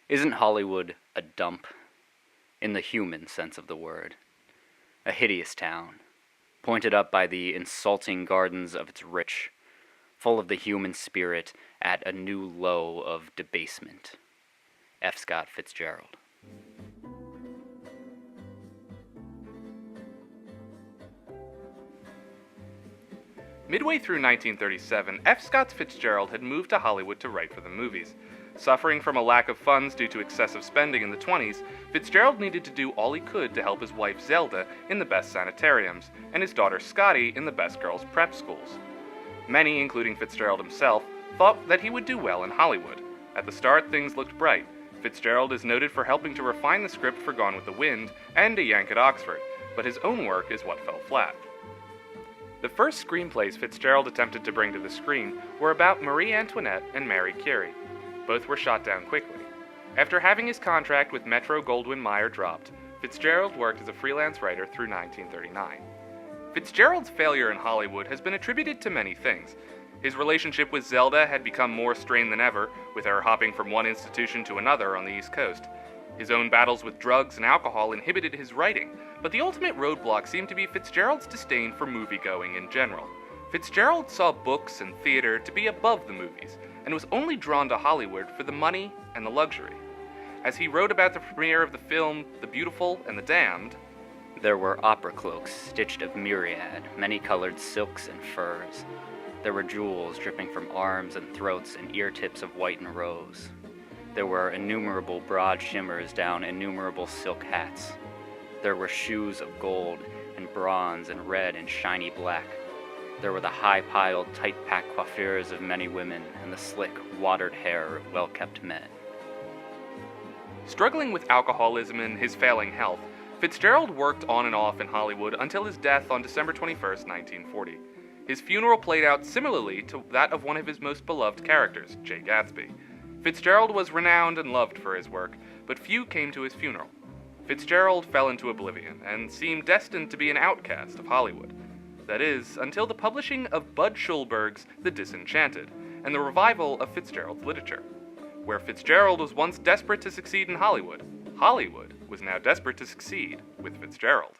Isn't Hollywood a dump? In the human sense of the word. A hideous town, pointed up by the insulting gardens of its rich, full of the human spirit at a new low of debasement. F. Scott Fitzgerald. Midway through 1937, F. Scott Fitzgerald had moved to Hollywood to write for the movies. Suffering from a lack of funds due to excessive spending in the 20s, Fitzgerald needed to do all he could to help his wife Zelda in the best sanitariums, and his daughter Scotty in the best girls' prep schools. Many, including Fitzgerald himself, thought that he would do well in Hollywood. At the start, things looked bright. Fitzgerald is noted for helping to refine the script for Gone with the Wind and A Yank at Oxford, but his own work is what fell flat. The first screenplays Fitzgerald attempted to bring to the screen were about Marie Antoinette and Mary Curie. Both were shot down quickly. After having his contract with Metro-Goldwyn-Mayer dropped, Fitzgerald worked as a freelance writer through 1939. Fitzgerald's failure in Hollywood has been attributed to many things. His relationship with Zelda had become more strained than ever, with her hopping from one institution to another on the East Coast. His own battles with drugs and alcohol inhibited his writing, but the ultimate roadblock seemed to be Fitzgerald's disdain for movie-going in general. Fitzgerald saw books and theater to be above the movies, and was only drawn to Hollywood for the money and the luxury. As he wrote about the premiere of the film The Beautiful and the Damned, there were opera cloaks stitched of myriad, many-colored silks and furs. There were jewels dripping from arms and throats and ear tips of white and rose. There were innumerable broad shimmers down innumerable silk hats. There were shoes of gold and bronze and red and shiny black. There were the high-piled, tight-packed coiffures of many women and the slick, watered hair of well-kept men. Struggling with alcoholism and his failing health, Fitzgerald worked on and off in Hollywood until his death on December 21, 1940. His funeral played out similarly to that of one of his most beloved characters, Jay Gatsby. Fitzgerald was renowned and loved for his work, but few came to his funeral. Fitzgerald fell into oblivion and seemed destined to be an outcast of Hollywood. That is, until the publishing of Bud Schulberg's The Disenchanted, and the revival of Fitzgerald's literature. Where Fitzgerald was once desperate to succeed in Hollywood, Hollywood was now desperate to succeed with Fitzgerald.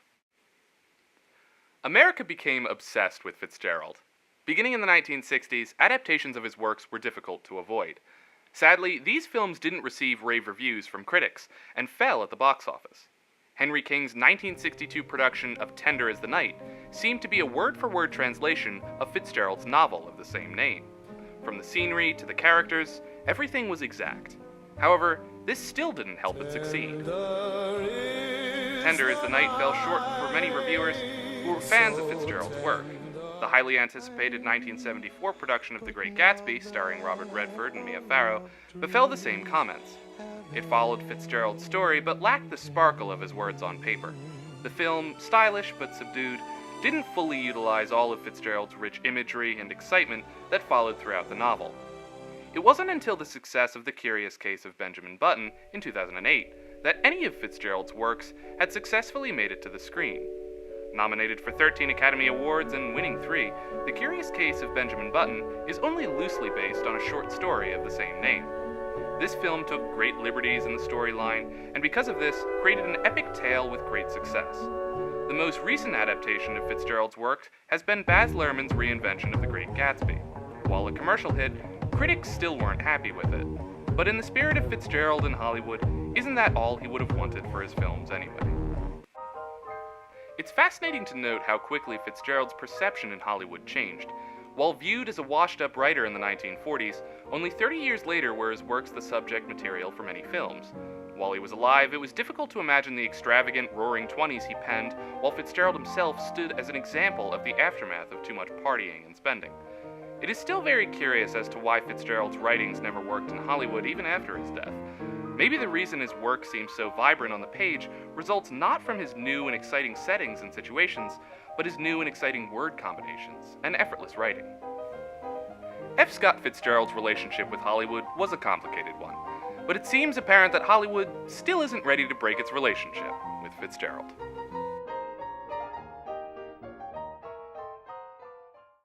America became obsessed with Fitzgerald. Beginning in the 1960s, adaptations of his works were difficult to avoid. Sadly, these films didn't receive rave reviews from critics, and fell at the box office. Henry King's 1962 production of Tender as the Night seemed to be a word-for-word translation of Fitzgerald's novel of the same name. From the scenery to the characters, everything was exact. However, this still didn't help it succeed. Tender as the Night fell short for many reviewers who were fans of Fitzgerald's work. The highly anticipated 1974 production of The Great Gatsby, starring Robert Redford and Mia Farrow, befell the same comments. It followed Fitzgerald's story, but lacked the sparkle of his words on paper. The film, stylish but subdued, didn't fully utilize all of Fitzgerald's rich imagery and excitement that followed throughout the novel. It wasn't until the success of The Curious Case of Benjamin Button in 2008 that any of Fitzgerald's works had successfully made it to the screen. Nominated for 13 Academy Awards and winning 3, The Curious Case of Benjamin Button is only loosely based on a short story of the same name. This film took great liberties in the storyline, and because of this, created an epic tale with great success. The most recent adaptation of Fitzgerald's work has been Baz Luhrmann's reinvention of The Great Gatsby. While a commercial hit, critics still weren't happy with it. But in the spirit of Fitzgerald and Hollywood, isn't that all he would have wanted for his films anyway? It's fascinating to note how quickly Fitzgerald's perception in Hollywood changed. While viewed as a washed-up writer in the 1940s, only 30 years later were his works the subject material for many films. While he was alive, it was difficult to imagine the extravagant, roaring 20s he penned, while Fitzgerald himself stood as an example of the aftermath of too much partying and spending. It is still very curious as to why Fitzgerald's writings never worked in Hollywood even after his death. Maybe the reason his work seems so vibrant on the page results not from his new and exciting settings and situations, but his new and exciting word combinations and effortless writing. F. Scott Fitzgerald's relationship with Hollywood was a complicated one, but it seems apparent that Hollywood still isn't ready to break its relationship with Fitzgerald.